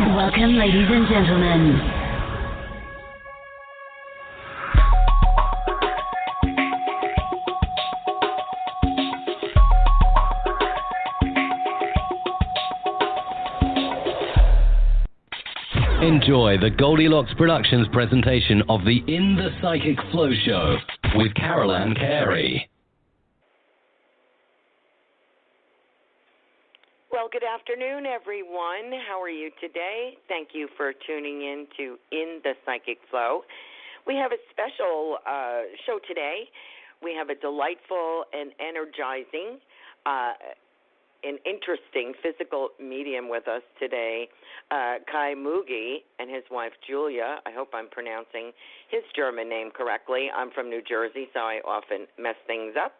Welcome, ladies and gentlemen. Enjoy the Goldilocks Productions presentation of the In the Psychic Flow Show with Carolan Carey. Well, good afternoon, everyone. How are you today? Thank you for tuning in to In the Psychic Flow. We have a special show today. We have a delightful and energizing an interesting physical medium with us today, Kai Muegge and his wife Julia. I hope I'm pronouncing his German name correctly. I'm from New Jersey, so I often mess things up.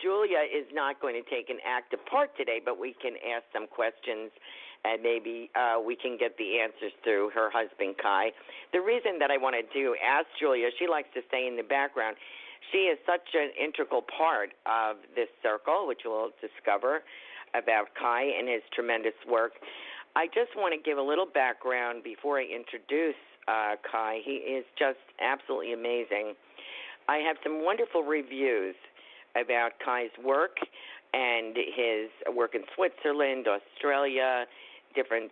Julia is not going to take an active part today, but we can ask some questions and maybe we can get the answers through her husband, Kai. The reason that I wanted to ask Julia, she likes to stay in the background. She is such an integral part of this circle, which we'll discover about Kai and his tremendous work. I just want to give a little background before I introduce Kai. He is just absolutely amazing. I have some wonderful reviews about Kai's work and his work in Switzerland, Australia, different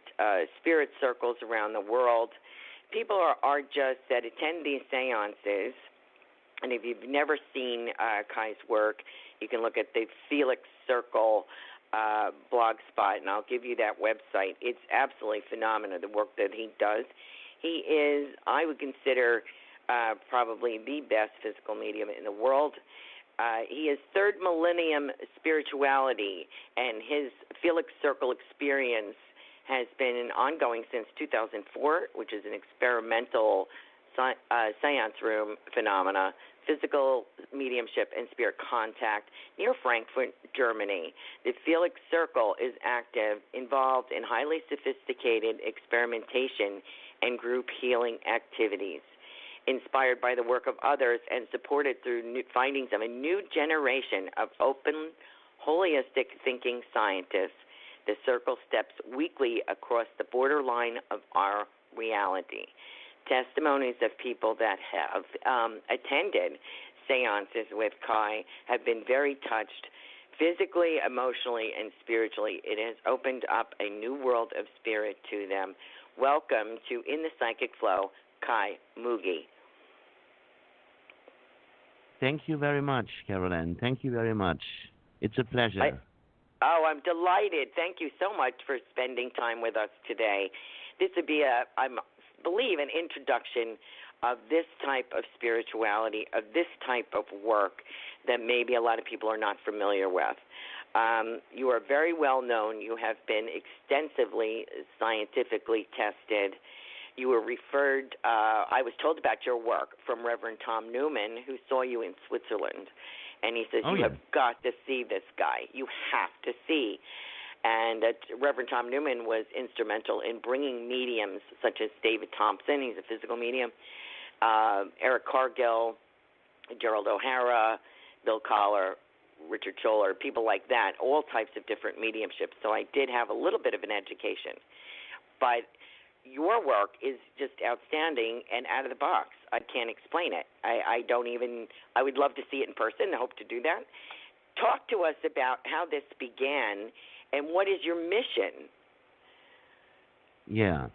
spirit circles around the world. People are just that attend these seances. And if you've never seen Kai's work, you can look at the Felix Circle blog spot, and I'll give you that website. It's absolutely phenomenal, the work that he does. He is, I would consider, probably the best physical medium in the world. He is third millennium spirituality, and his Felix Circle experience has been ongoing since 2004, which is an experimental seance room phenomena, physical mediumship and spirit contact near Frankfurt, Germany. The Felix Circle is active, involved in highly sophisticated experimentation and group healing activities, inspired by the work of others and supported through findings of a new generation of open, holistic thinking scientists. The Circle steps weekly across the borderline of our reality. Testimonies of people that have attended seances with Kai have been very touched physically, emotionally, and spiritually. It has opened up a new world of spirit to them. Welcome to In the Psychic Flow, Kai Muegge. Thank you very much, Carolan. Thank you very much. It's a pleasure. I'm delighted. Thank you so much for spending time with us today. This would be I believe, an introduction of this type of spirituality, of this type of work that maybe a lot of people are not familiar with. You are very well known. You have been extensively scientifically tested. You were referred, I was told about your work from Reverend Tom Newman, who saw you in Switzerland. And he says, you have got to see this guy. You have to see. And Reverend Tom Newman was instrumental in bringing mediums such as David Thompson, he's a physical medium, Eric Cargill, Gerald O'Hara, Bill Collar, Richard Scholler, people like that, all types of different mediumships. So I did have a little bit of an education. But your work is just outstanding and out of the box. I can't explain it. I would love to see it in person. I hope to do that. Talk to us about how this began. And what is your mission? Yeah,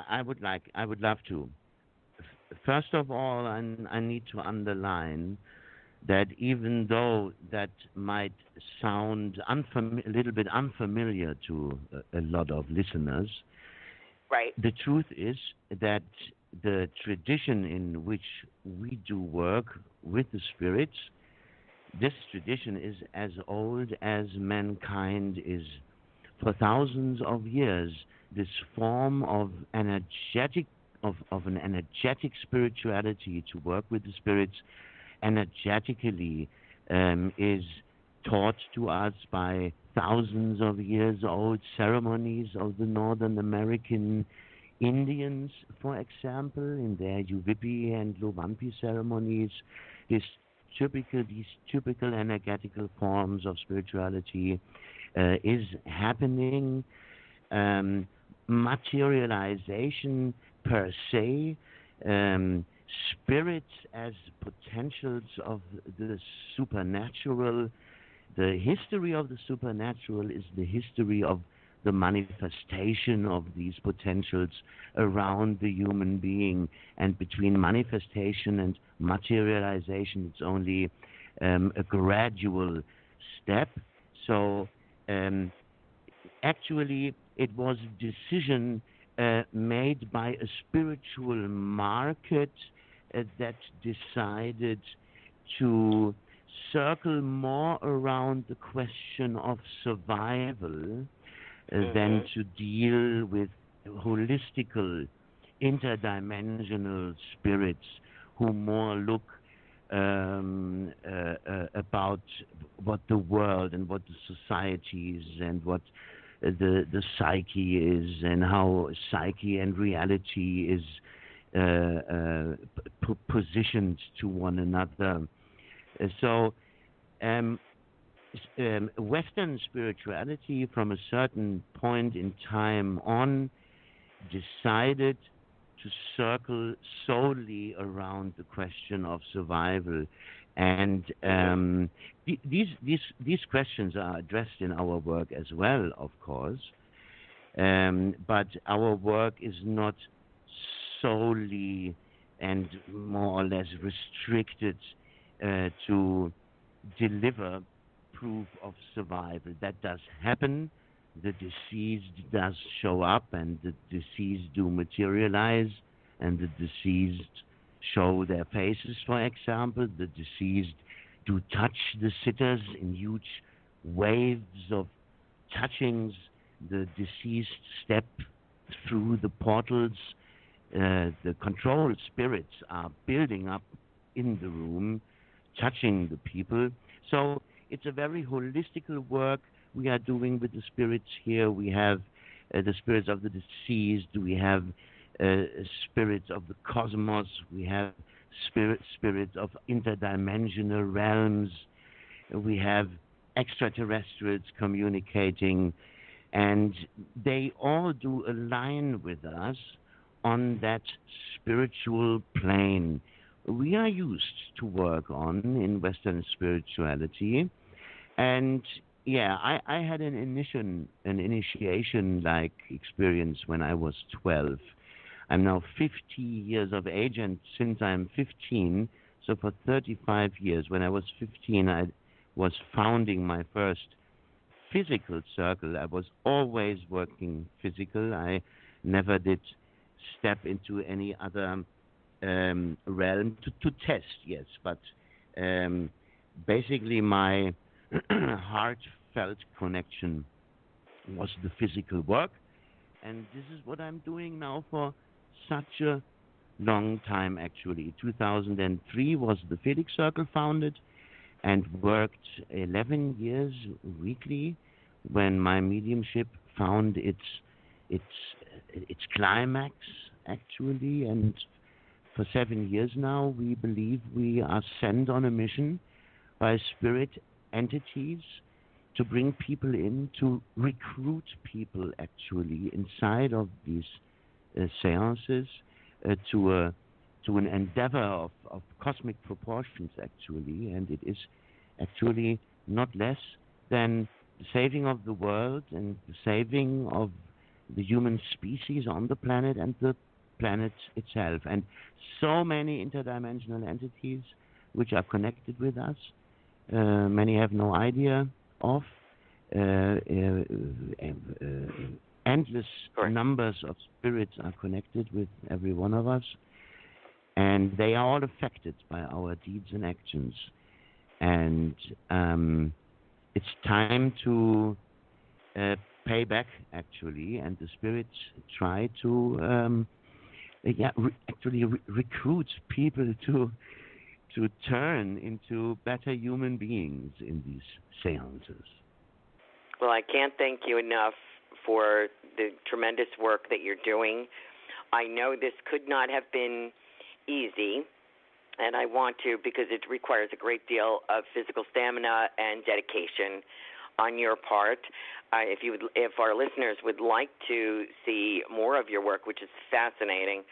I would love to. First of all, I need to underline that even though that might sound a little bit unfamiliar to a lot of listeners, right? The truth is that the tradition in which we do work with the spirits, this tradition is as old as mankind is. For thousands of years, this form of an energetic spirituality to work with the spirits energetically is taught to us by thousands of years old ceremonies of the Northern American Indians, for example, in their Yuwipi and Lowampi ceremonies. These typical energetical forms of spirituality is happening materialization per se, spirits as potentials of the supernatural. The history of the supernatural is the history of the manifestation of these potentials around the human being. And between manifestation and materialization, it's only a gradual step. So actually, it was a decision made by a spiritual market that decided to circle more around the question of survival than to deal with holistical, interdimensional spirits who more look about what the world and what the society is and what the psyche is and how psyche and reality is positioned to one another. So Western spirituality from a certain point in time on decided to circle solely around the question of survival. And these questions are addressed in our work as well, of course. But our work is not solely and more or less restricted to deliver proof of survival. That does happen. The deceased does show up, and the deceased do materialize, and the deceased show their faces, for example. The deceased do touch the sitters in huge waves of touchings. The deceased step through the portals. The control spirits are building up in the room, touching the people. So it's a very holistical work we are doing with the spirits here. We have the spirits of the deceased. We have spirits of the cosmos. We have spirits of interdimensional realms. We have extraterrestrials communicating, and they all do align with us on that spiritual plane we are used to work on in Western spirituality. And yeah, I had an initiation-like experience when I was 12. I'm now 50 years of age, and since I'm 15, so for 35 years, when I was 15, I was founding my first physical circle. I was always working physical. I never did step into any other realm to test, yes, but basically my heartfelt connection was the physical work, and this is what I'm doing now for such a long time. Actually, 2003 was the Felix Circle founded, and worked 11 years weekly when my mediumship found its climax, actually. And for 7 years now, we believe we are sent on a mission by spirit entities to bring people in, to recruit people actually inside of these seances to an endeavor of cosmic proportions actually. And it is actually not less than the saving of the world and the saving of the human species on the planet and the planet itself. And so many interdimensional entities which are connected with us, many have no idea of, endless numbers of spirits are connected with every one of us, and they are all affected by our deeds and actions. And it's time to pay back, actually, and the spirits try to recruit people to turn into better human beings in these seances. Well, I can't thank you enough for the tremendous work that you're doing. I know this could not have been easy, and I want to, because it requires a great deal of physical stamina and dedication. on your part. If our listeners would like to see more of your work, which is fascinating,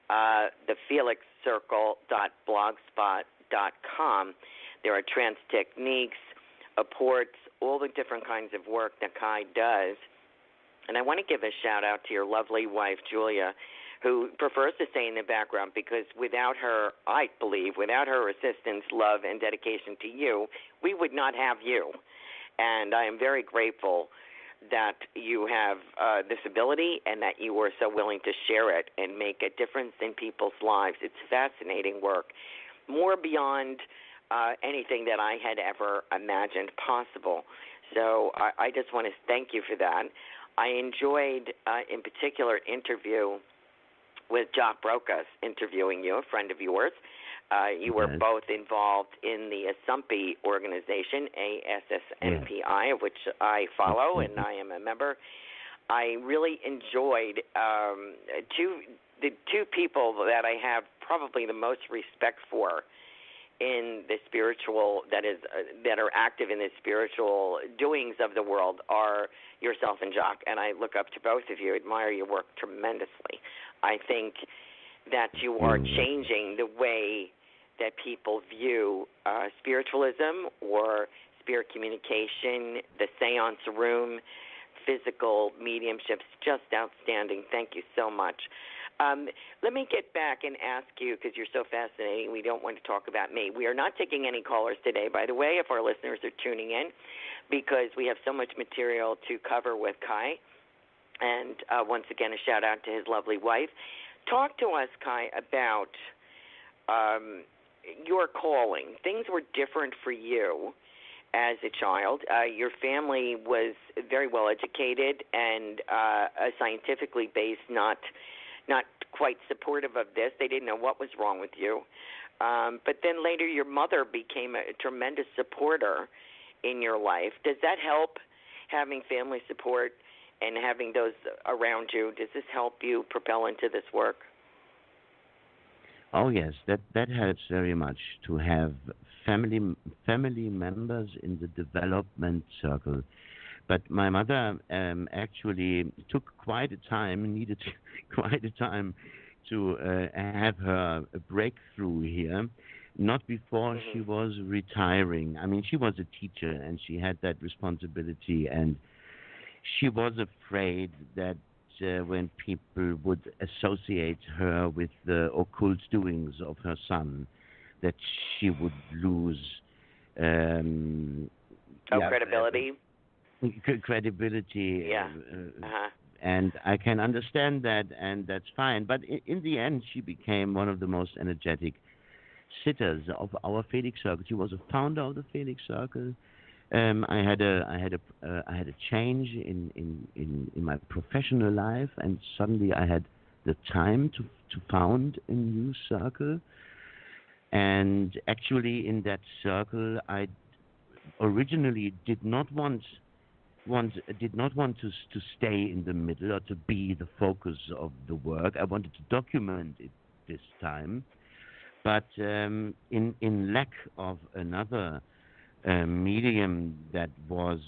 the felixcircle.blogspot.com. There are trance techniques, apports, all the different kinds of work that Kai does. And I want to give a shout-out to your lovely wife, Julia, who prefers to stay in the background because without her, I believe, without her assistance, love, and dedication to you, we would not have you. And I am very grateful that you have this ability and that you are so willing to share it and make a difference in people's lives. It's fascinating work, more beyond anything that I had ever imagined possible. So I just want to thank you for that. I enjoyed, in particular, interview with Jock Brocas interviewing you, a friend of yours. You were both involved in the ASSMPI organization, ASSMPI, of which I follow, and I am a member. I really enjoyed the two people that I have probably the most respect for in the spiritual, that are active in the spiritual doings of the world are yourself and Jock, and I look up to both of you, admire your work tremendously. I think that you are changing the way that people view spiritualism or spirit communication, the seance room, physical mediumships, just outstanding. Thank you so much. Let me get back and ask you, because you're so fascinating, we don't want to talk about me. We are not taking any callers today, by the way, if our listeners are tuning in, because we have so much material to cover with Kai. And once again, a shout-out to his lovely wife. Talk to us, Kai, about your calling. Things were different for you as a child. Your family was very well educated and scientifically based, not quite supportive of this. They didn't know what was wrong with you. But then later your mother became a tremendous supporter in your life. Does that help, having family support and having those around you? Does this help you propel into this work? Oh yes, that helps very much to have family members in the development circle. But my mother actually needed quite a time to have her breakthrough here. Not before she was retiring. I mean, she was a teacher and she had that responsibility, and she was afraid that when people would associate her with the occult doings of her son, that she would lose credibility. Credibility. And I can understand that, and that's fine. But in the end, she became one of the most energetic sitters of our Felix Circle. She was a founder of the Felix Circle. I had a change in my professional life, and suddenly I had the time to found a new circle. And actually, in that circle, I originally did not want to stay in the middle or to be the focus of the work. I wanted to document it this time, but in lack of another medium that was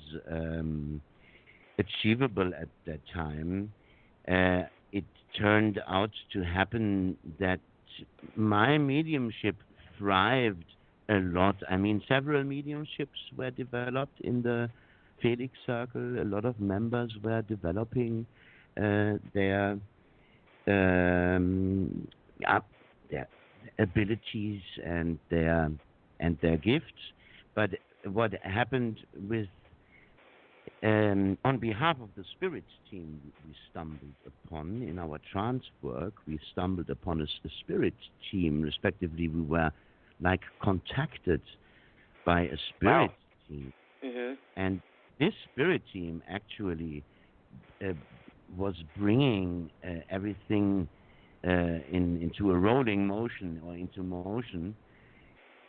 achievable at that time, it turned out to happen that my mediumship thrived a lot. I mean, several mediumships were developed in the Felix Circle. A lot of members were developing their abilities and their gifts. But what happened with, on behalf of the spirit team, we stumbled upon in our trance work, we stumbled upon a spirit team. Respectively, we were like contacted by a spirit team, and this spirit team actually was bringing everything into a rolling motion or into motion.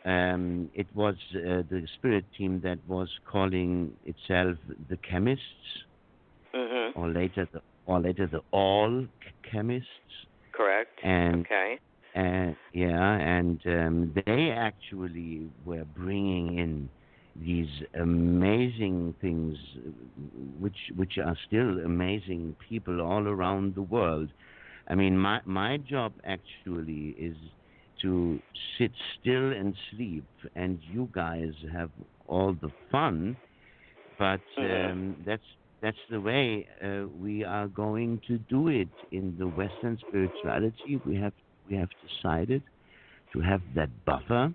It was the spirit team that was calling itself the chemists, or later the all chemists. Correct. And they actually were bringing in these amazing things, which are still amazing people all around the world. I mean, my job actually is to sit still and sleep, and you guys have all the fun. But that's the way we are going to do it in the Western spirituality. We have decided to have that buffer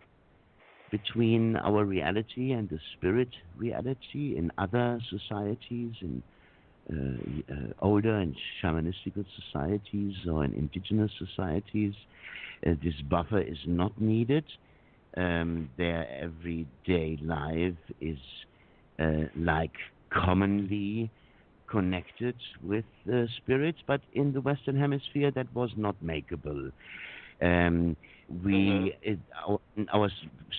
between our reality and the spirit reality in other societies, in older and shamanistical societies or in indigenous societies. This buffer is not needed. Their everyday life is like commonly connected with spirits, but in the Western Hemisphere that was not makeable. Our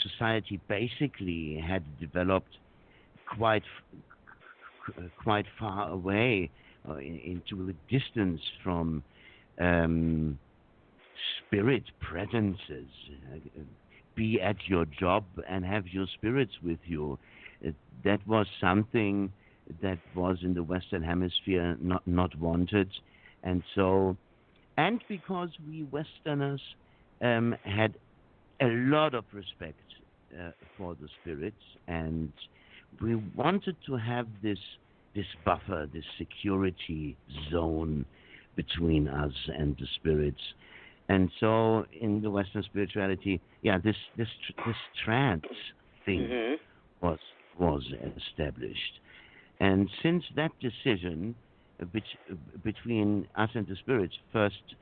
society basically had developed quite far away into a distance from spirit presences. Be at your job and have your spirits with you. That was something that was in the Western Hemisphere not wanted, and because we Westerners had a lot of respect for the spirits, and we wanted to have this buffer, this security zone between us and the spirits. And so in the Western spirituality, this trance thing was established. And since that decision between us and the spirits, first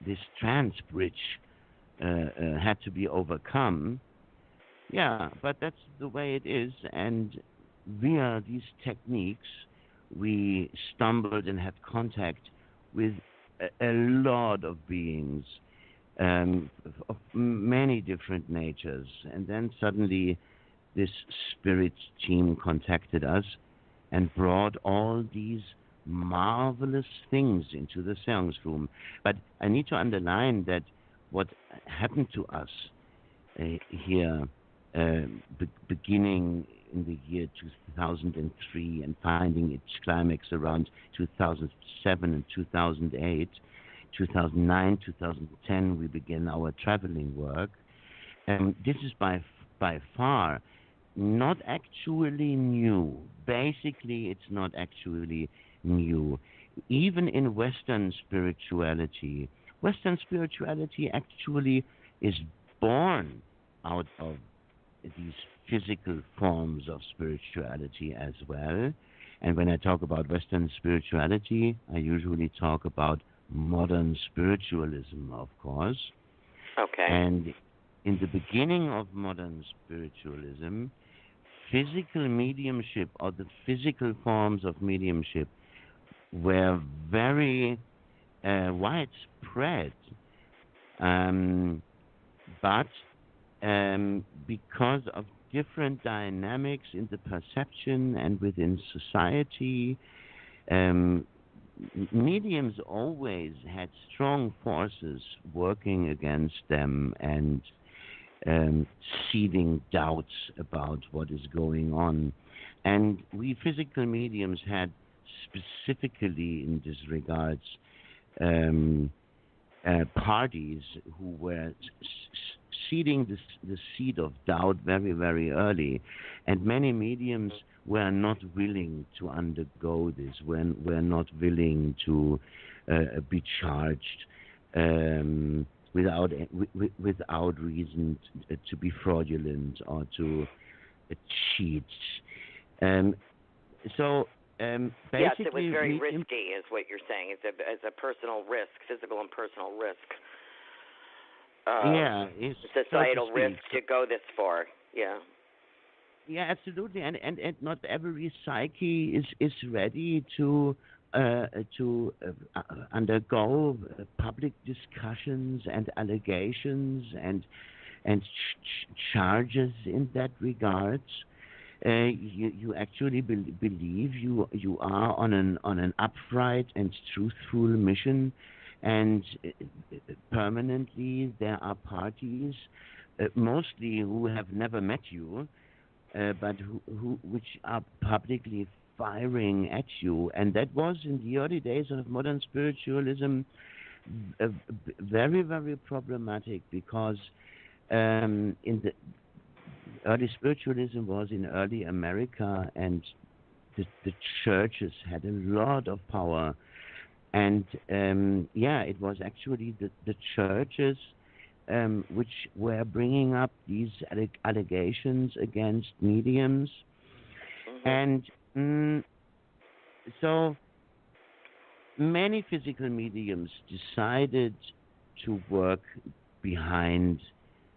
this trance bridge had to be overcome. Yeah, but that's the way it is. And via these techniques, we stumbled and had contact with a lot of beings of many different natures. And then suddenly this spirit team contacted us and brought all these marvelous things into the seance room. But I need to underline that what happened to us here, beginning in the year 2003 and finding its climax around 2007 and 2008, 2009, 2010, we began our traveling work. This is by far not actually new. Basically, it's not actually new. Even in Western spirituality actually is born out of these physical forms of spirituality as well. And when I talk about Western spirituality, I usually talk about modern spiritualism, of course. Okay. And in the beginning of modern spiritualism, physical mediumship, or the physical forms of mediumship, were very widespread. But because of different dynamics in the perception and within society, mediums always had strong forces working against them and seeding doubts about what is going on. And we physical mediums had specifically in this regards parties who were seeding the seed of doubt very, very early. And many mediums were not willing to undergo this, were not willing to be charged without reason to be fraudulent or to cheat. Basically, yes, it was very risky, is what you're saying. It's a personal risk, physical and personal risk. It's societal risk to go this far. Yeah. Yeah, absolutely, and not every psyche is ready to undergo public discussions and allegations and charges in that regard. You actually believe you are on an upright and truthful mission, and permanently there are parties, mostly who have never met you, but which are publicly firing at you. And that was in the early days of modern spiritualism very, very problematic, because in the early spiritualism was in early America, and the churches had a lot of power. And it was actually the churches which were bringing up these allegations against mediums. And so many physical mediums decided to work behind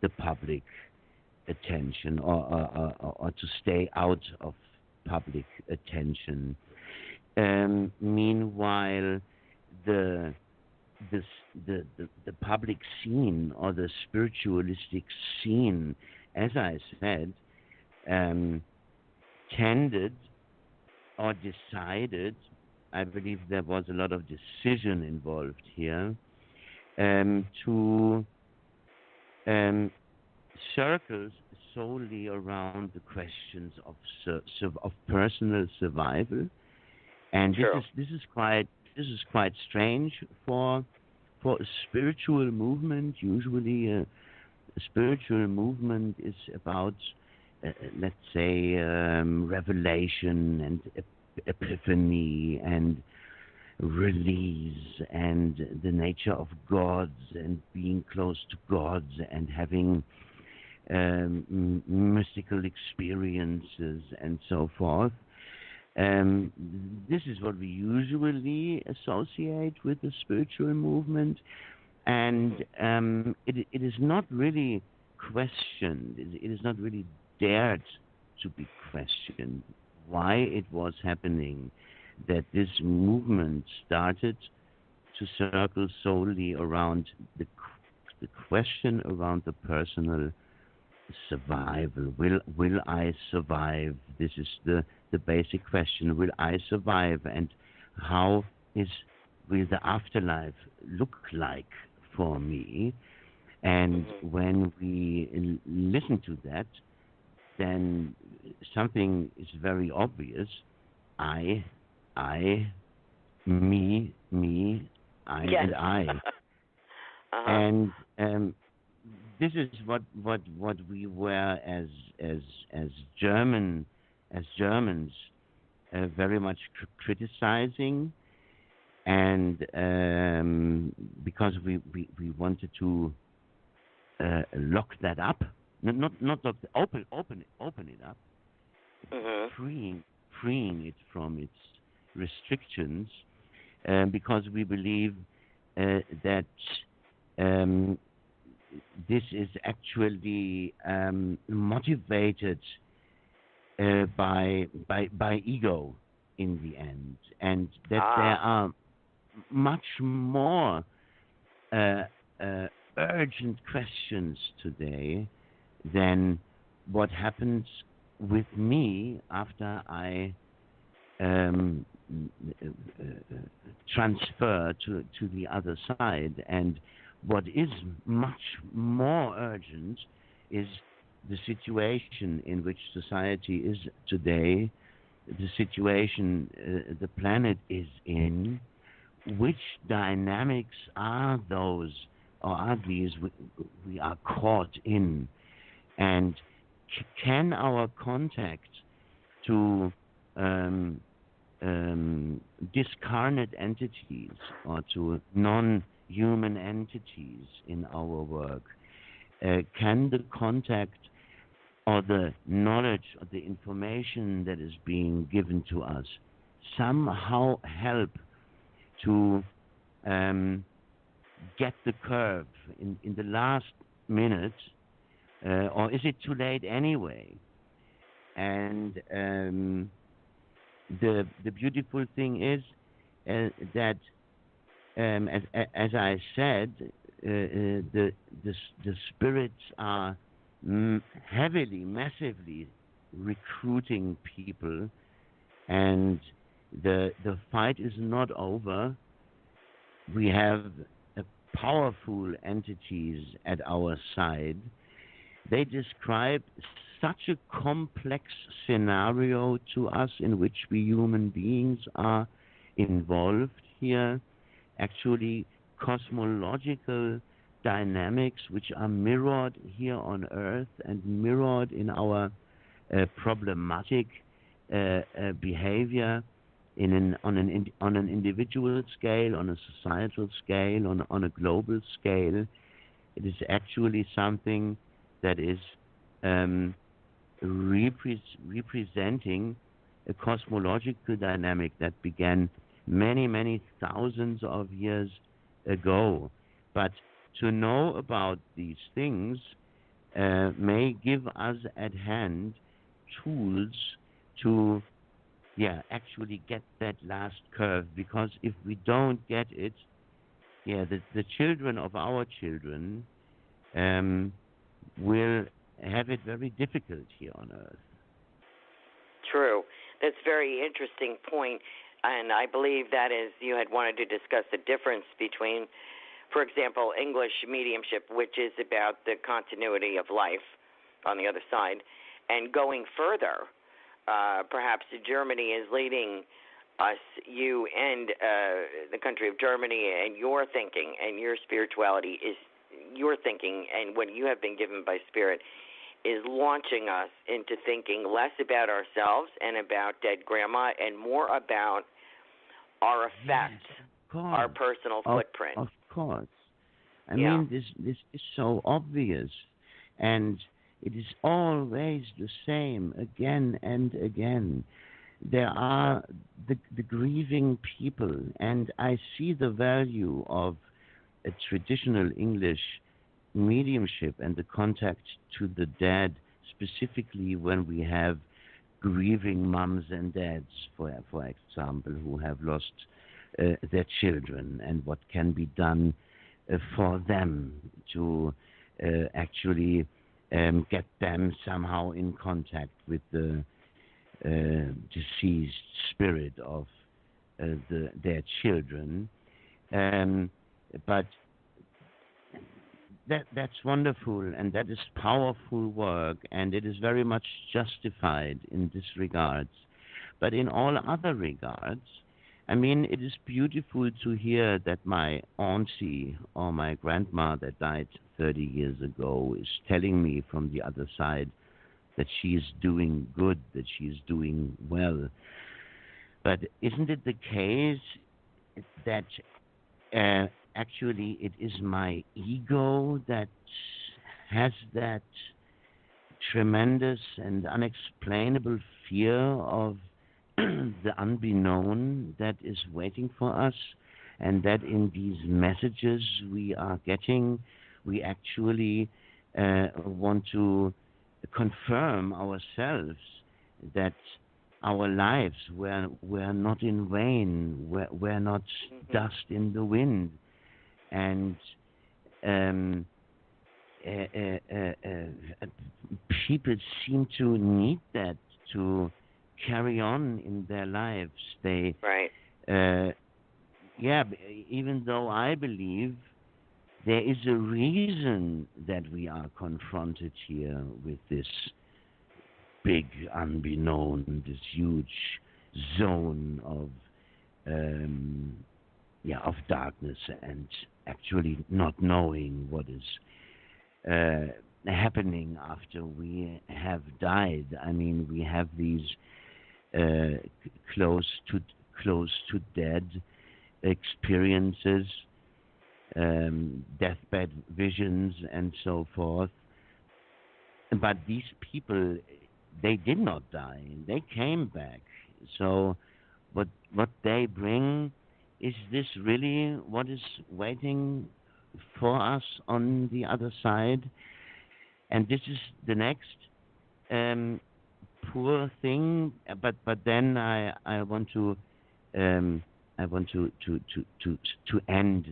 the public attention, or to stay out of public attention. Meanwhile, the public scene, or the spiritualistic scene, as I said, tended or decided, I believe there was a lot of decision involved here, to circles solely around the questions of personal survival. And this is quite strange for a spiritual movement. Usually, a spiritual movement is about, let's say, revelation and epiphany and release and the nature of gods and being close to gods and having mystical experiences and so forth. This is what we usually associate with the spiritual movement, and it is not really questioned. It is not really dared to be questioned why it was happening that this movement started to circle solely around the question around the personal survival. Will I survive? This is the basic question. Will I survive? And how will the afterlife look like for me? And when we listen to that, then something is very obvious. I, me, I, yes. and I. And this is what we were as Germans very much criticizing, and because we wanted to lock that up, not lock, open it up, freeing it from its restrictions, because we believe that this is actually motivated by ego in the end, and that there are much more urgent questions today than what happens with me after I transfer to the other side. And what is much more urgent is the situation in which society is today, the situation the planet is in. Which dynamics are those, or are these we are caught in? And can our contact to discarnate entities or to non-human entities in our work, can the contact or the knowledge or the information that is being given to us somehow help to get the curve in the last minute, or is it too late anyway? And the beautiful thing is that, as I said, the spirits are heavily, massively recruiting people, and the fight is not over. We have powerful entities at our side, They describe such a complex scenario to us in which we human beings are involved here, actually cosmological dynamics which are mirrored here on Earth and mirrored in our problematic behavior on an individual scale, on a societal scale, on a global scale. It is actually something that is representing a cosmological dynamic that began many, many thousands of years ago. But to know about these things may give us at hand tools to actually get that last curve, because if we don't get it, the children of our children will have it very difficult here on Earth. True. That's a very interesting point, and I believe that is, you had wanted to discuss the difference between, for example, English mediumship, which is about the continuity of life on the other side, and going further, perhaps Germany is leading us, you and the country of Germany, and your thinking and your spirituality is your thinking, and what you have been given by Spirit is launching us into thinking less about ourselves and about dead grandma and more about our effect, our personal footprint. Of course. I mean, this is so obvious, and it is always the same again and again. There are the grieving people, and I see the value of a traditional English mediumship and the contact to the dead, specifically when we have grieving mums and dads, for example, who have lost their children, and what can be done for them to actually get them somehow in contact with the deceased spirit of their children. But that's wonderful, and that is powerful work, and it is very much justified in this regards. But in all other regards, I mean, it is beautiful to hear that my auntie or my grandma that died 30 years ago is telling me from the other side that she is doing good, that she is doing well. But isn't it the case that actually it is my ego that has that tremendous and unexplainable fear of the unknown that is waiting for us, and that in these messages we are getting, we actually want to confirm ourselves that our lives were not in vain, were not dust in the wind, and people seem to need that to carry on in their lives. They, even though I believe there is a reason that we are confronted here with this big unbeknown, this huge zone of darkness, and actually not knowing what is happening after we have died. I mean, we have these close to dead experiences, deathbed visions, and so forth. But these people, they did not die. They came back. So what they bring, is this really what is waiting for us on the other side? And this is the next poor thing. But then I want to end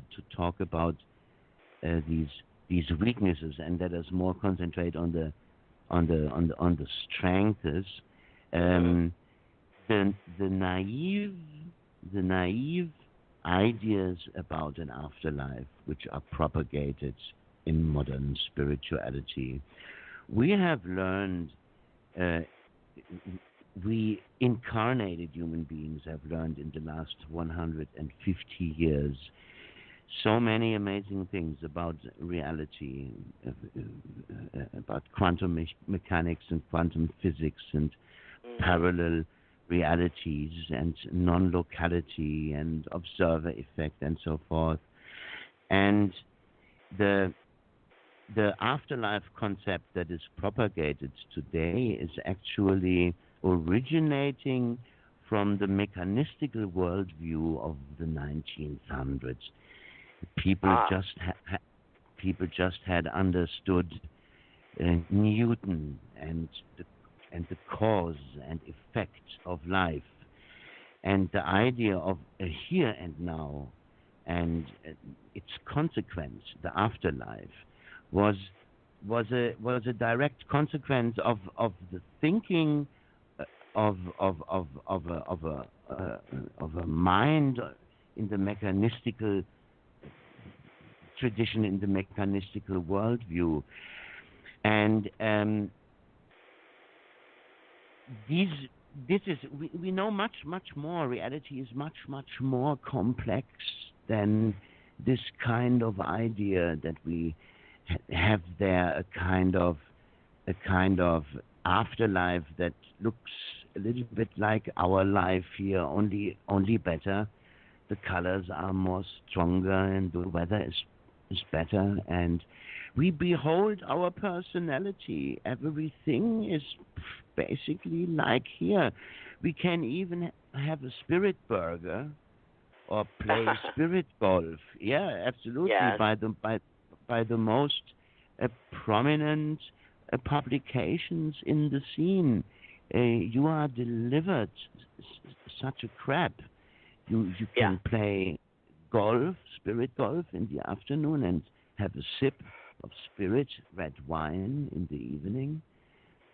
to talk about these weaknesses, and let us more concentrate on the strengths. The naive ideas about an afterlife, which are propagated in modern spirituality, We have learned, we incarnated human beings have learned in the last 150 years so many amazing things about reality, about quantum mechanics and quantum physics and parallel realities and non-locality and observer effect and so forth. And the afterlife concept that is propagated today is actually originating from the mechanistical worldview of the 1900s. People just had understood Newton and the cause and effect of life, and the idea of a here and now and its consequence, the afterlife, was a direct consequence of the thinking of a mind in the mechanistical tradition, in the mechanistical worldview. And we know much more. Reality is much more complex than this kind of idea that we have there, a kind of afterlife that looks a little bit like our life here, only better. The colors are more stronger and the weather is better, and we behold our personality. Everything is basically like here. We can even have a spirit burger or play spirit golf. Yeah, absolutely. Yes. By the most prominent publications in the scene. You are delivered such a crap. You can play golf, spirit golf in the afternoon and have a sip of spirit red wine in the evening.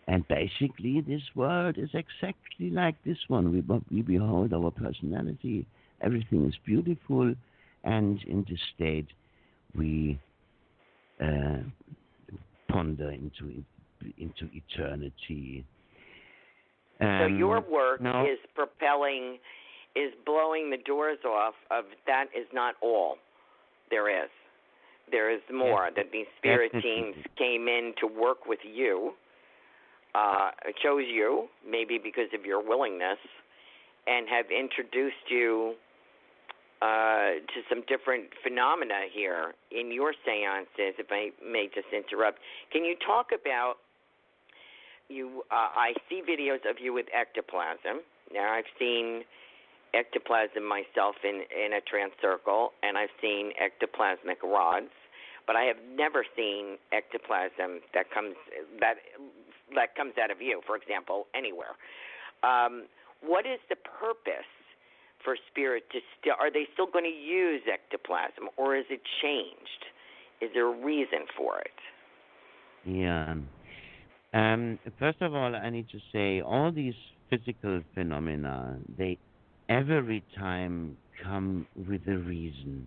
And basically this world is exactly like this one. We behold our personality. Everything is beautiful. And in this state we ponder into eternity. So your work is blowing the doors off of that is not all there is. There is more, that these spirit teams came in to work with you, chose you, maybe because of your willingness, and have introduced you to some different phenomena here in your seances, if I may just interrupt. Can you talk about you? I see videos of you with ectoplasm. Now, I've seen ectoplasm myself in a trance circle, and I've seen ectoplasmic rods, but I have never seen ectoplasm that comes out of you, for example, anywhere. What is the purpose for spirit to are they still going to use ectoplasm, or is it changed? Is there a reason for it? Yeah. First of all, I need to say all these physical phenomena, they every time come with a reason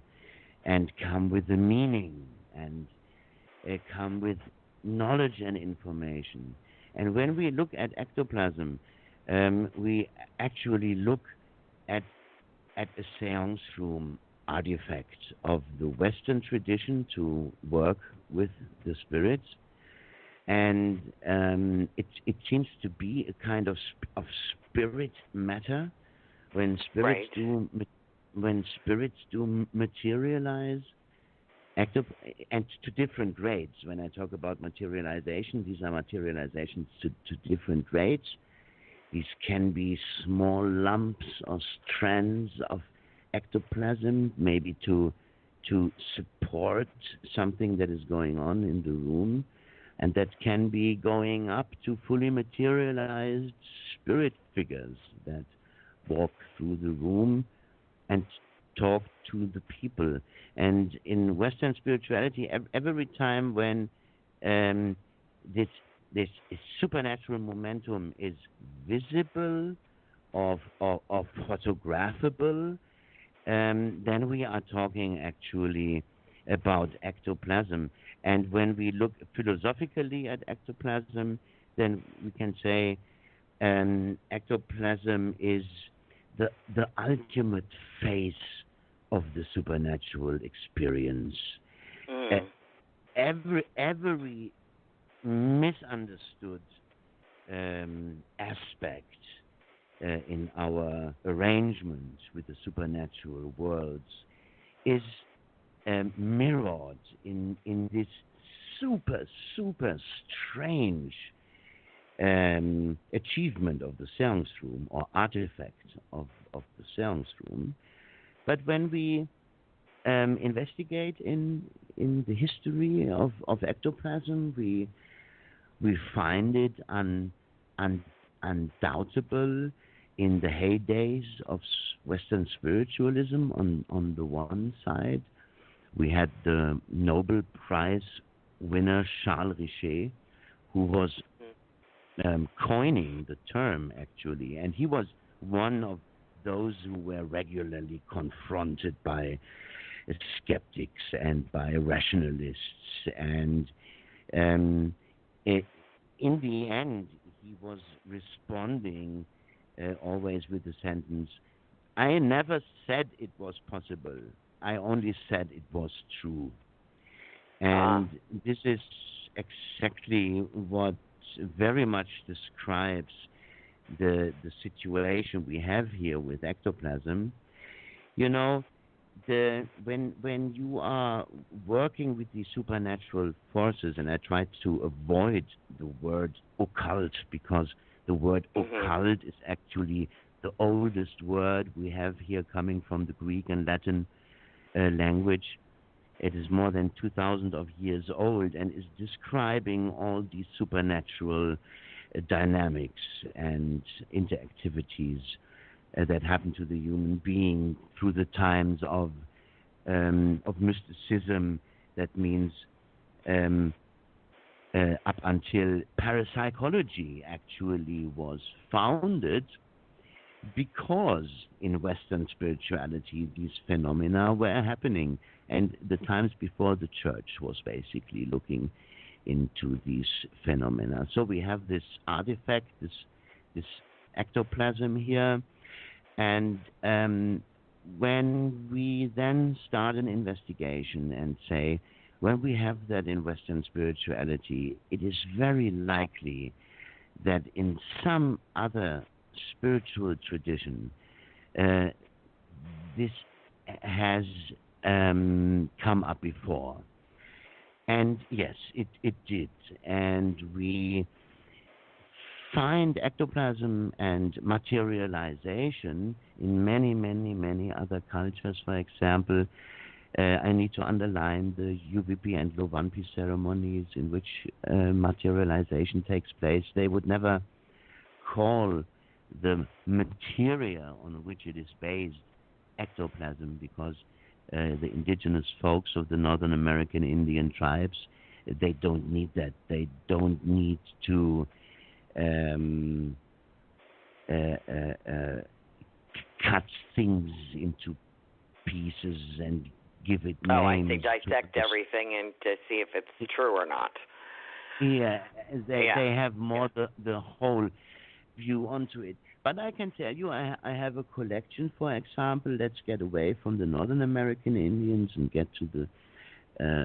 and come with a meaning and come with knowledge and information. And when we look at ectoplasm, we actually look at a seance room artifact of the Western tradition to work with the spirits. And it seems to be a kind of spirit matter. When spirits do materialize, and to different rates. When I talk about materialization, these are materializations to different rates. These can be small lumps or strands of ectoplasm, maybe to support something that is going on in the room, and that can be going up to fully materialized spirit figures that walk through the room and talk to the people. And in Western spirituality, every time when this supernatural momentum is visible or photographable, then we are talking actually about ectoplasm. And when we look philosophically at ectoplasm, then we can say ectoplasm is the ultimate face of the supernatural experience. Every misunderstood aspect in our arrangement with the supernatural worlds is mirrored in this super strange achievement of the séance room, or artifact of the séance room. But when we investigate in the history of ectoplasm, we find it undoubtable in the heydays of Western spiritualism. On the one side, we had the Nobel Prize winner Charles Richer, who was coining the term, actually, and he was one of those who were regularly confronted by skeptics and by rationalists, and in the end he was responding always with the sentence, "I never said it was possible, I only said it was true." And this is exactly what very much describes the situation we have here with ectoplasm. You know, when you are working with these supernatural forces, and I try to avoid the word occult, because the word occult is actually the oldest word we have here, coming from the Greek and Latin language. It is more than 2,000 of years old and is describing all these supernatural dynamics and interactivities that happen to the human being through the times of mysticism. That means up until parapsychology actually was founded, because in Western spirituality these phenomena were happening, and the times before the church was basically looking into these phenomena. So we have this artifact, this ectoplasm here, and when we then start an investigation and say, when we have that in Western spirituality, it is very likely that in some other spiritual tradition this has come up before. And yes, it did. And we find ectoplasm and materialization in many other cultures. For example, I need to underline the UVP and Lovanpi ceremonies in which materialization takes place. They would never call the material on which it is based ectoplasm, because the indigenous folks of the Northern American Indian tribes, they don't need that. They don't need to cut things into pieces and give it names. Oh, I see. Dissect everything and to see if it's true or not. Yeah, they have more the whole view onto it. But I can tell you, I have a collection, for example. Let's get away from the Northern American Indians and get to the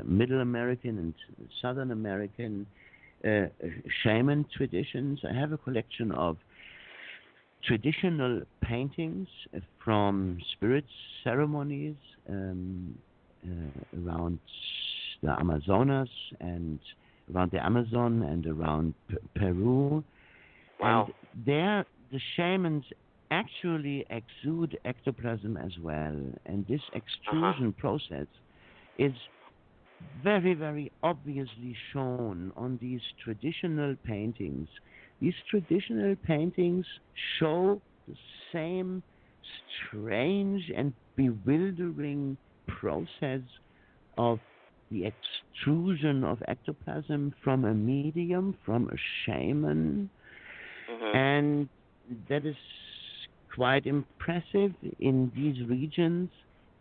Middle American and Southern American shaman traditions. I have a collection of traditional paintings from spirit ceremonies around the Amazonas and around the Amazon and around Peru. Wow. And there, the shamans actually exude ectoplasm as well. And this extrusion process is very, very obviously shown on these traditional paintings. These traditional paintings show the same strange and bewildering process of the extrusion of ectoplasm from a medium, from a shaman. And that is quite impressive in these regions.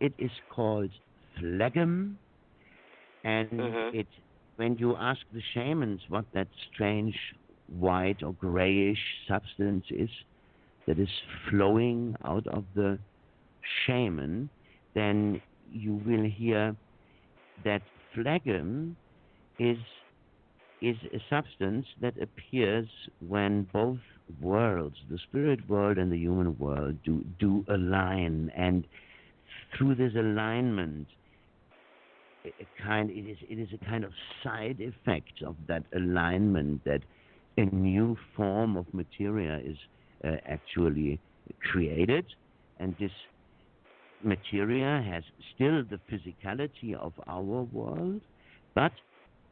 It is called phlegm. And when you ask the shamans what that strange white or grayish substance is that is flowing out of the shaman, then you will hear that phlegm is a substance that appears when both worlds, the spirit world and the human world, do align, and through this alignment, it is a kind of side effect of that alignment that a new form of materia is actually created, and this materia has still the physicality of our world, but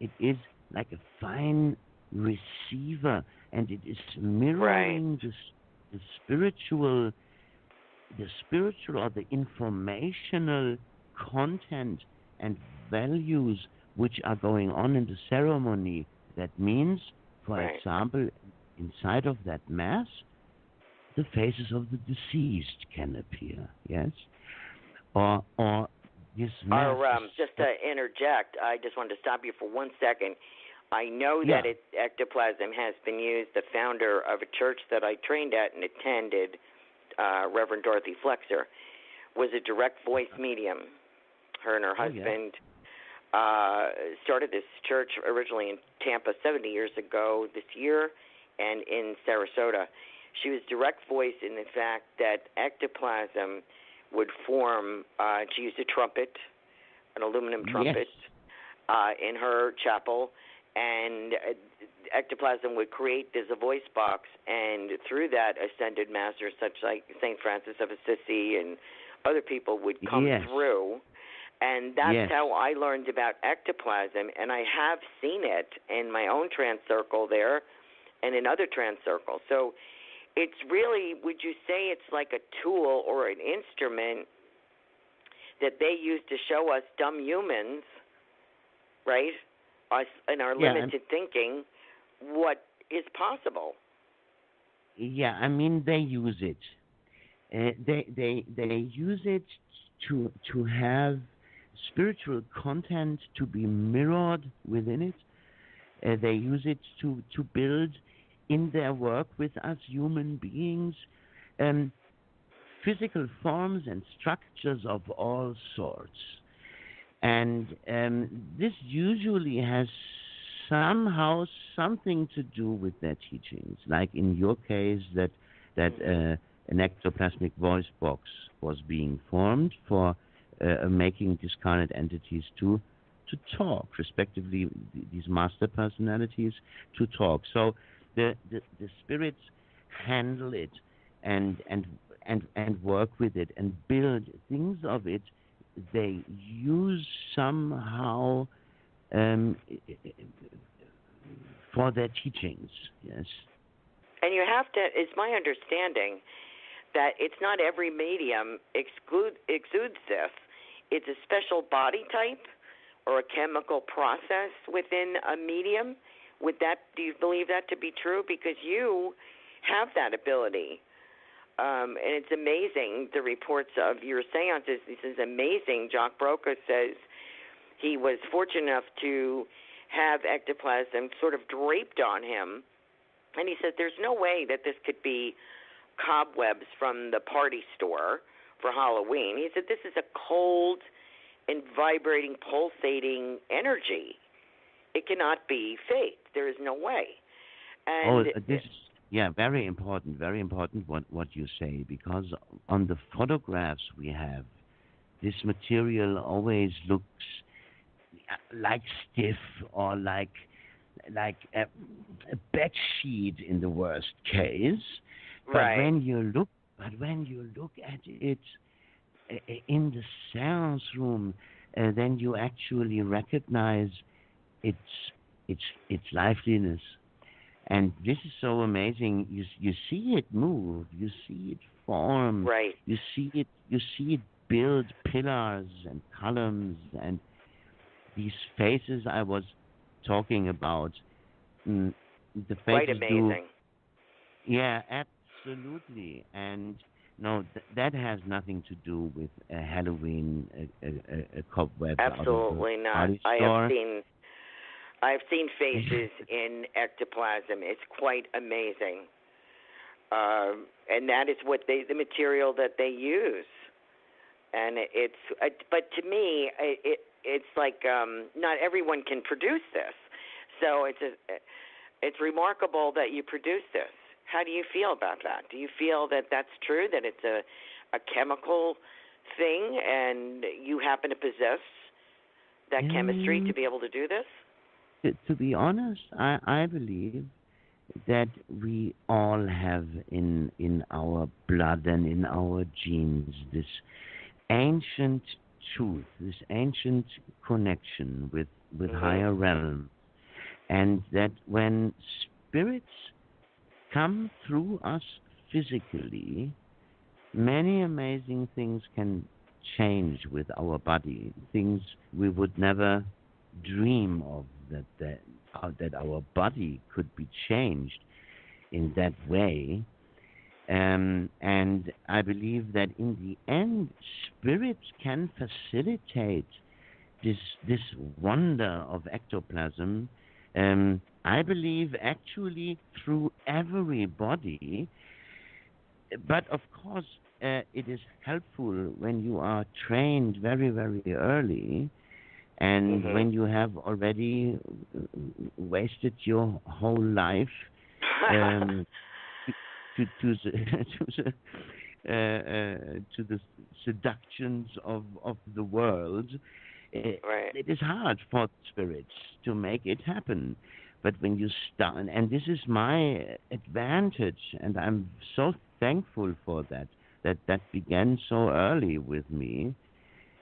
it is like a fine receiver, and it is mirroring the spiritual or the informational content and values which are going on in the ceremony. That means, for example, inside of that mass, the faces of the deceased can appear, yes? Or this mass... just to interject, I just wanted to stop you for 1 second. I know that ectoplasm has been used. The founder of a church that I trained at and attended, Reverend Dorothy Flexer, was a direct voice medium. Her and her husband started this church originally in Tampa 70 years ago this year, and in Sarasota. She was direct voice in the fact that ectoplasm would form, she used a trumpet, an aluminum trumpet, in her chapel, and ectoplasm would create as a voice box, and through that ascended masters such like St. Francis of Assisi and other people would come through, and that's how I learned about ectoplasm, and I have seen it in my own trance circle there and in other trance circles. So it's really, would you say it's like a tool or an instrument that they use to show us dumb humans, right, us in our limited thinking, what is possible? Yeah, I mean, they use it. They use it to have spiritual content to be mirrored within it. They use it to build in their work with us human beings physical forms and structures of all sorts. And this usually has somehow something to do with their teachings, like in your case that an ectoplasmic voice box was being formed for making discarnate entities to talk, respectively these master personalities to talk. So the spirits handle it and work with it and build things of it. They use somehow for their teachings, yes. And you have to, it's my understanding that it's not every medium exudes this. It's a special body type or a chemical process within a medium. Do you believe that to be true? Because you have that ability. And it's amazing, the reports of your seances. This is amazing. Jock Broca says he was fortunate enough to have ectoplasm sort of draped on him. And he said there's no way that this could be cobwebs from the party store for Halloween. He said this is a cold and vibrating, pulsating energy. It cannot be fake. There is no way. And very important what you say, because on the photographs we have, this material always looks like stiff or like a bed sheet in the worst case. But when you look at it in the séance room, then you actually recognize its liveliness. And this is so amazing. You see it move, you see it form, you see it build pillars and columns and these faces I was talking about. The faces quite amazing. Yeah, absolutely. And No, that has nothing to do with Halloween, a cobweb Absolutely out of the not. party store. I've seen faces in ectoplasm. It's quite amazing, and that is what the material that they use. And but to me, it's like not everyone can produce this. So it's remarkable that you produce this. How do you feel about that? Do you feel that that's true, that it's a chemical thing and you happen to possess that chemistry to be able to do this? To be honest, I believe that we all have in our blood and in our genes this ancient truth, this ancient connection with higher realms, and that when spirits come through us physically, many amazing things can change with our body, things we would never dream of, that our body could be changed in that way. And I believe that in the end, spirits can facilitate this wonder of ectoplasm. I believe actually through everybody, but of course it is helpful when you are trained very, very early, and when you have already wasted your whole life to the seductions of the world. It is hard for spirits to make it happen. But when you start, and this is my advantage, and I'm so thankful for that began so early with me,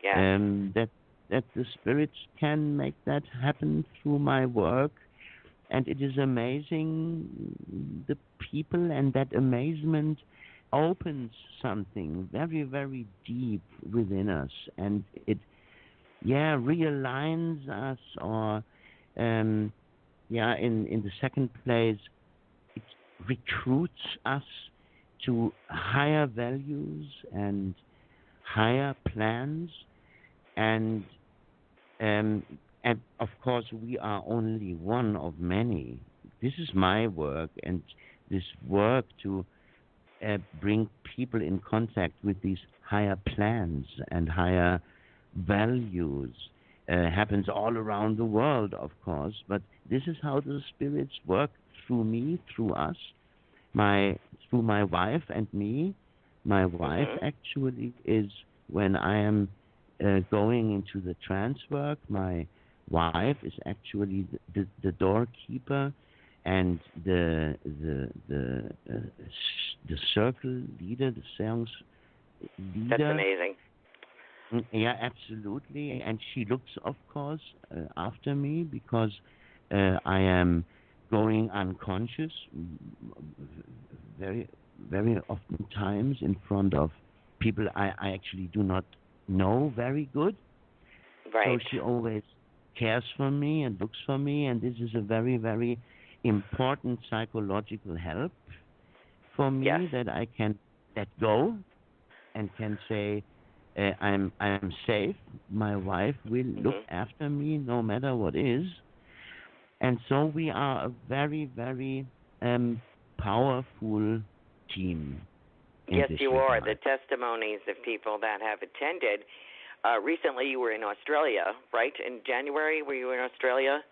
that the spirits can make that happen through my work. And it is amazing, the people, and that amazement opens something very, very deep within us, and it realigns us, or in the second place, it recruits us to higher values and higher plans, and of course we are only one of many. This is my work, and this work to bring people in contact with these higher plans and higher values happens all around the world, of course, but this is how the spirits work through me, through us, through my wife and me. My wife actually is, when I am going into the trance work, my wife is actually the doorkeeper and the circle leader, the séance leader. That's amazing. Yeah, absolutely. And she looks, of course, after me, because I am going unconscious very, very often times in front of people I actually do not know very good. Right. So she always cares for me and looks for me, and this is a very, very important psychological help for me, that I can let go and can say, I'm safe. My wife will look after me no matter what is. And so we are a very, very powerful team. Yes, you are. The testimonies of people that have attended. Recently, you were in Australia, right? In January, were you in Australia?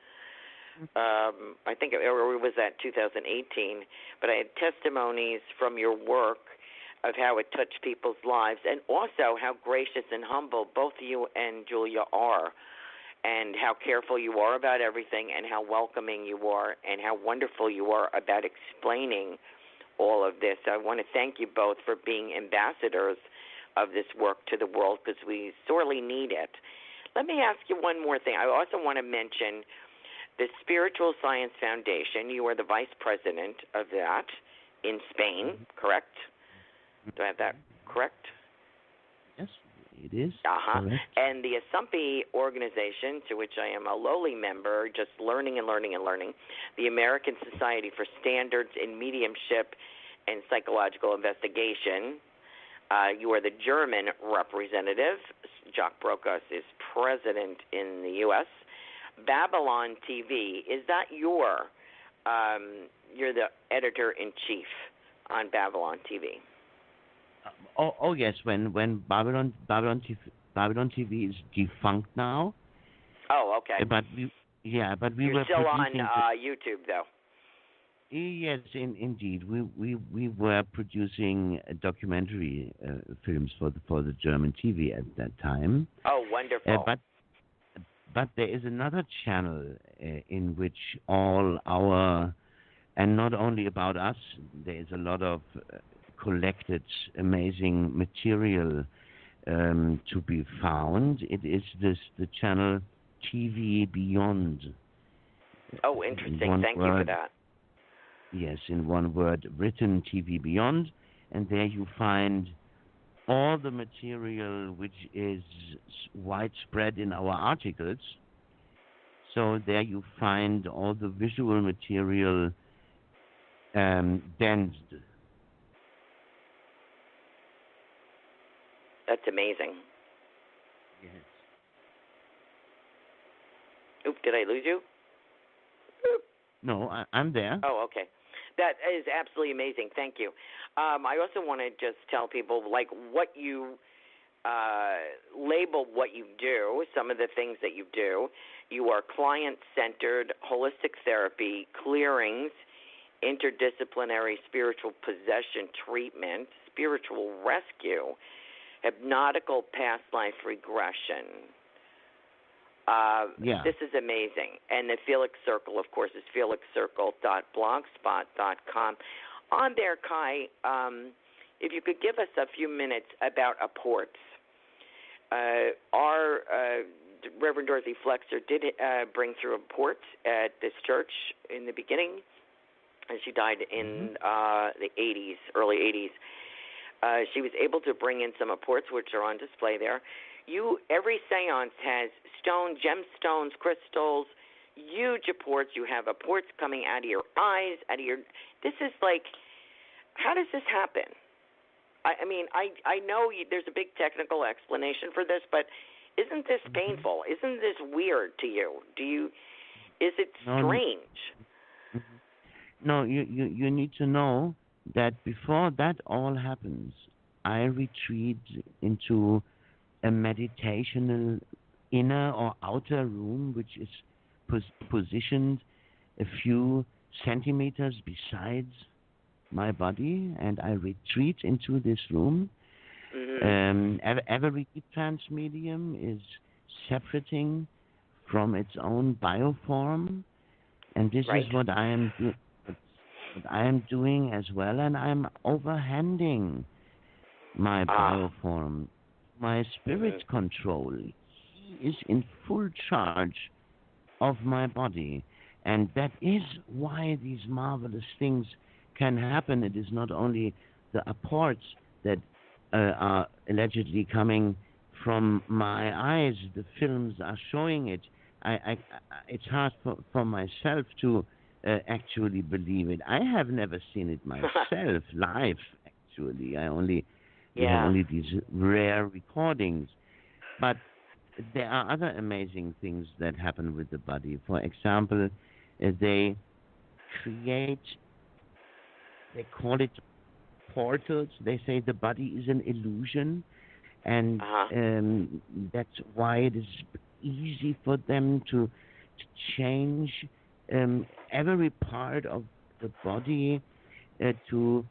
I think it was that 2018. But I had testimonies from your work of how it touched people's lives, and also how gracious and humble both you and Julia are, and how careful you are about everything, and how welcoming you are, and how wonderful you are about explaining all of this. I want to thank you both for being ambassadors of this work to the world, because we sorely need it. Let me ask you one more thing. I also want to mention the Spiritual Science Foundation. You are the vice president of that in Spain, correct? Do I have that correct? Yes, it is. Correct. And the ASSMPI organization, to which I am a lowly member, just learning and learning and learning, the American Society for Standards in Mediumship and Psychological Investigation. You are the German representative. Jacques Brokas is president in the U.S. Babylon TV, is that you're the editor-in-chief on Babylon TV? Oh yes, when Babylon TV is defunct now. Oh, okay. But we You're were still on producing YouTube, though. Yes, indeed. We were producing documentary films for the German TV at that time. Oh, wonderful. But there is another channel in which all our, and not only about us, there is a lot of collected amazing material to be found. It is the channel TV Beyond. Oh, interesting. Thank you for that. Yes, in one word, written TV Beyond, and there you find all the material which is widespread in our articles. So there you find all the visual material densed. That's amazing. Yes. Oop, did I lose you? Oop. No, I'm there. Oh, okay. That is absolutely amazing. Thank you. I also want to just tell people, like, what you label what you do, some of the things that you do. You are client-centered, holistic therapy, clearings, interdisciplinary spiritual possession treatment, spiritual rescue, hypnotical past life regression. This is amazing. And the Felix Circle, of course, is felixcircle.blogspot.com. On there, Kai, if you could give us a few minutes about apports. Our Reverend Dorothy Flexer did bring through apports at this church in the beginning, and she died in the 80s, early 80s. She was able to bring in some apports, which are on display there. Every seance has stones, gemstones, crystals, huge apports. You have apports coming out of your eyes, out of your. This is like, how does this happen? I mean, I know there's a big technical explanation for this, but isn't this painful? Isn't this weird to you? Is it strange? No, you need to know that before that all happens, I retreat into a meditational inner or outer room, which is positioned a few centimeters besides my body, and I retreat into this room. Every trance medium is separating from its own bioform, and this is what I am doing as well, and I'm overhanding my bioform, my spirit control. He is in full charge of my body, and that is why these marvelous things can happen. It is not only the apports that are allegedly coming from my eyes. The films are showing it. It's hard for myself to actually believe it. I have never seen it myself live. Actually, we have only these rare recordings. But there are other amazing things that happen with the body. For example, they create. They call it portals. They say the body is an illusion, and that's why it is easy for them to change every part of the body into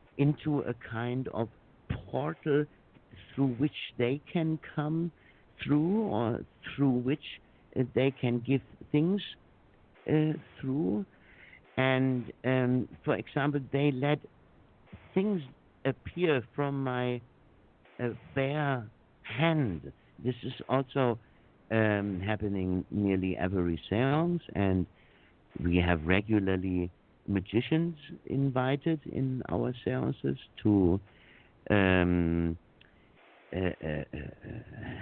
a kind of portal through which they can come through, or through which they can give things through. And for example, they let things appear from my bare hand. This is also happening nearly every séance, and we have regularly magicians invited in our séances to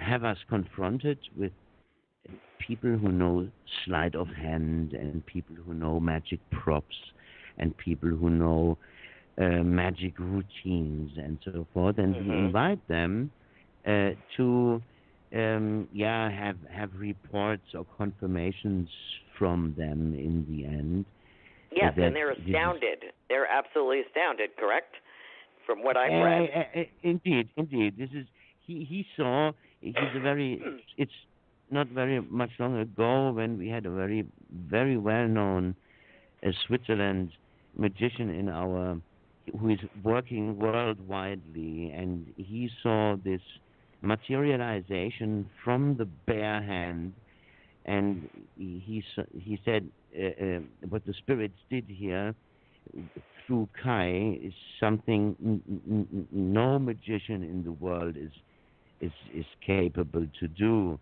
have us confronted with people who know sleight of hand, and people who know magic props, and people who know magic routines and so forth, and we invite them to have reports or confirmations from them in the end. Yes, and they're astounded. They're absolutely astounded, correct? From what I've read. Indeed. This is he saw. He's a very. It's not very much long ago when we had a very, very well-known Switzerland magician in our, who is working worldwidely, and he saw this materialization from the bare hand, and he said what the spirits did here through Kai is something no magician in the world is capable to do.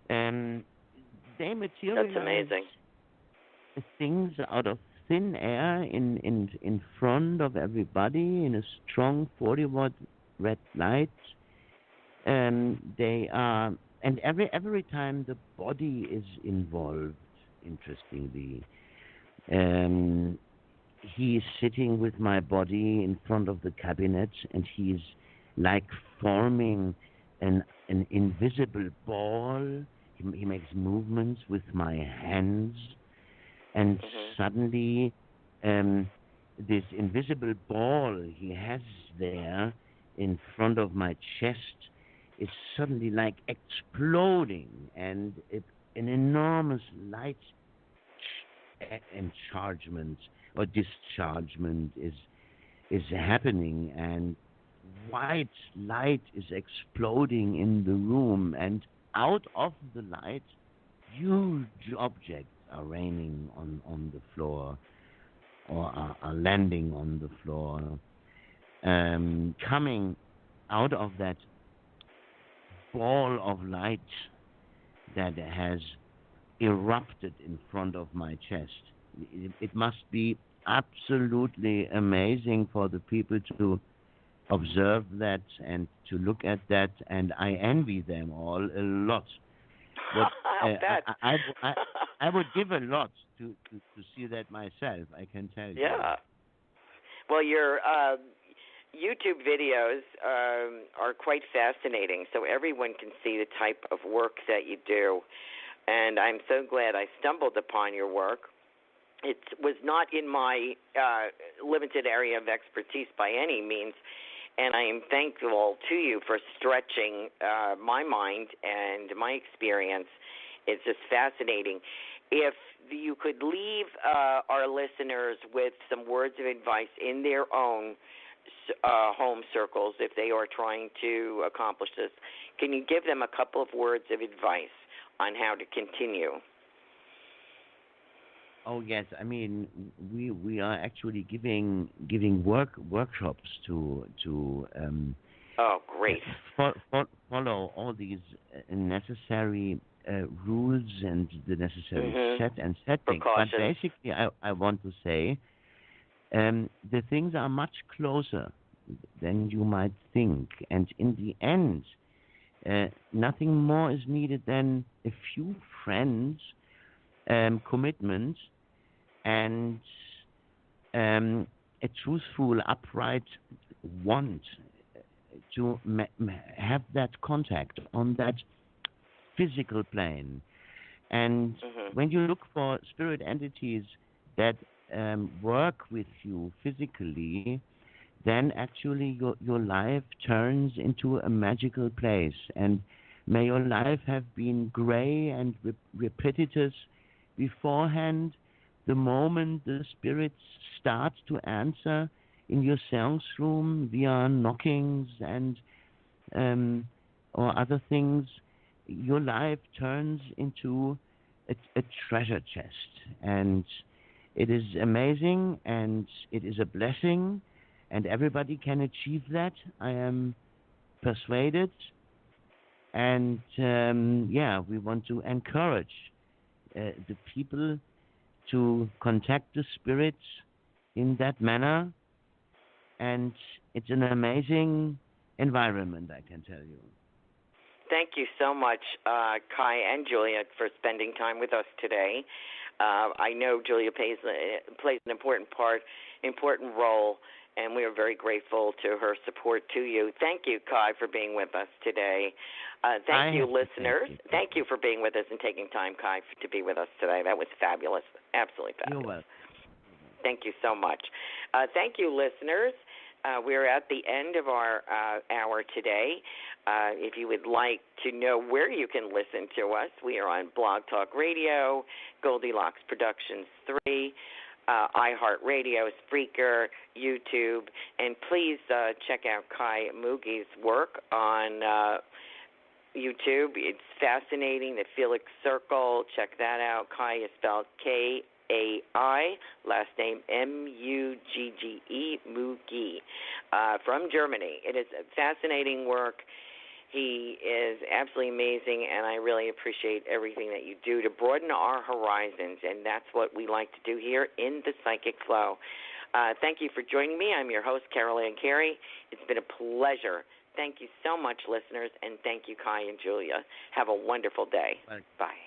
They materialize. That's amazing. Things out of thin air in front of everybody in a strong 40-watt red light. They are, and every time the body is involved. Interestingly, he is sitting with my body in front of the cabinet, and he's like forming an invisible ball. He makes movements with my hands, and suddenly this invisible ball he has there in front of my chest is suddenly like exploding, and an enormous light enchargement or dischargement is happening, and white light is exploding in the room, and out of the light huge objects are raining on the floor, or are landing on the floor. Coming out of that ball of light that has erupted in front of my chest. It must be absolutely amazing for the people to observe that and to look at that, and I envy them all a lot. But I would give a lot to see that myself, I can tell you. Yeah. Well, your YouTube videos are quite fascinating, so everyone can see the type of work that you do. And I'm so glad I stumbled upon your work. It was not in my limited area of expertise by any means, and I am thankful to you for stretching my mind and my experience. It's just fascinating. If you could leave our listeners with some words of advice in their own home circles, if they are trying to accomplish this, can you give them a couple of words of advice on how to continue? Oh yes, I mean we are actually giving workshops to oh great follow all these necessary rules and the necessary set and settings. But basically, I want to say the things are much closer than you might think, and in the end, nothing more is needed than a few friends, commitment, and a truthful, upright want to have that contact on that physical plane. And when you look for spirit entities that work with you physically, then actually your life turns into a magical place. And may your life have been gray and repetitive beforehand. The moment the spirits start to answer in your seance room via knockings and or other things, your life turns into a treasure chest. And it is amazing, and it is a blessing, and everybody can achieve that. I am persuaded. And we want to encourage the people to contact the spirits in that manner, and it's an amazing environment, I can tell you. Thank you so much, Kai and Juliet, for spending time with us today. I know Julia plays an important role, and we are very grateful to her support to you. Thank you, Kai, for being with us today. Thank you, listeners. Thank you for being with us and taking time, Kai, to be with us today. That was fabulous. Absolutely fabulous. You're welcome. Thank you so much. Thank you, listeners. We're at the end of our hour today. If you would like to know where you can listen to us, we are on Blog Talk Radio, Goldilocks Productions 3, iHeartRadio, Spreaker, YouTube, and please check out Kai Muegge's work on YouTube. It's fascinating. The Felix Circle, check that out. Kai is spelled Kai, last name Muegge, Muegge, from Germany. It is fascinating work. He is absolutely amazing, and I really appreciate everything that you do to broaden our horizons, and that's what we like to do here in the Psychic Flow. Thank you for joining me. I'm your host, Carolan Carey. It's been a pleasure. Thank you so much, listeners, and thank you, Kai and Julia. Have a wonderful day. Bye. Bye.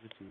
You too.